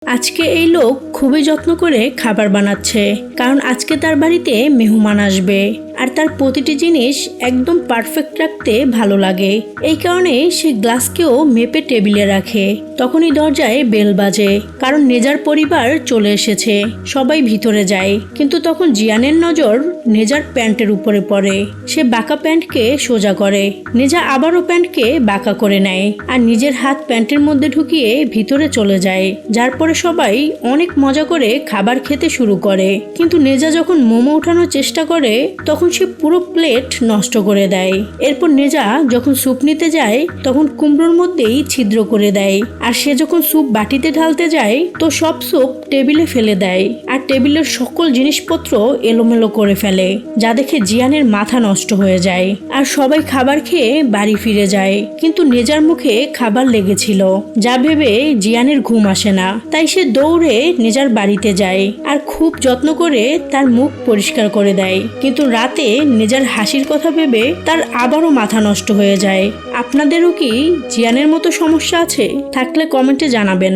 আজকে এই লোক খুবই যত্ন করে খাবার বানাচ্ছে, কারণ আজকে তার বাড়িতে মেহমান আসবে আর তার প্রতিটি জিনিস একদম পারফেক্ট রাখতে ভালো লাগে। এই কারণে সে গ্লাসকেও মেপে টেবিলে রাখে। তখনই দরজায় বেল বাজে, কারণ নেজার পরিবার চলে এসেছে। সবাই ভিতরে যায়, কিন্তু তখন জিয়ানের নজর নেজার প্যান্টের উপরে পড়ে। সে বাঁকা প্যান্টকে সোজা করে, নেজা আবারও প্যান্টকে বাঁকা করে নেয় আর নিজের হাত প্যান্টের মধ্যে ঢুকিয়ে ভিতরে চলে যায়। যার পরে সবাই অনেক মজা করে খাবার খেতে শুরু করে। কিন্তু নেজা যখন মোমো ওঠানোর চেষ্টা করে তখন সে পুরো প্লেট নষ্ট করে দেয়। এরপর নেজা যখন স্যুপ নিতে যায় তখন কুমড়োর মধ্যেই ছিদ্র করে দেয়, আর সে যখন স্যুপ বাটিতে ঢালতে যায় তো সব স্যুপ টেবিলে ফেলে দেয় আর টেবিলের সকল জিনিসপত্র এলোমেলো করে ফেলে, যা দেখে জিয়ানের মাথা নষ্ট হয়ে যায়। আর সবাই খাবার খেয়ে বাড়ি ফিরে যায়, কিন্তু নেজার মুখে খাবার লেগেছিল, যা ভেবে জিয়ানের ঘুম আসে না। তাই সে দৌড়ে নেজার বাড়িতে যায় আর খুব যত্ন করে তার মুখ পরিষ্কার করে দেয়। কিন্তু রাতে নেজার হাসির কথা ভেবে তার আবারও মাথা নষ্ট হয়ে যায়। আপনাদেরও কি জিয়ানের মতো সমস্যা আছে? থাকলে কমেন্টে জানাবেন।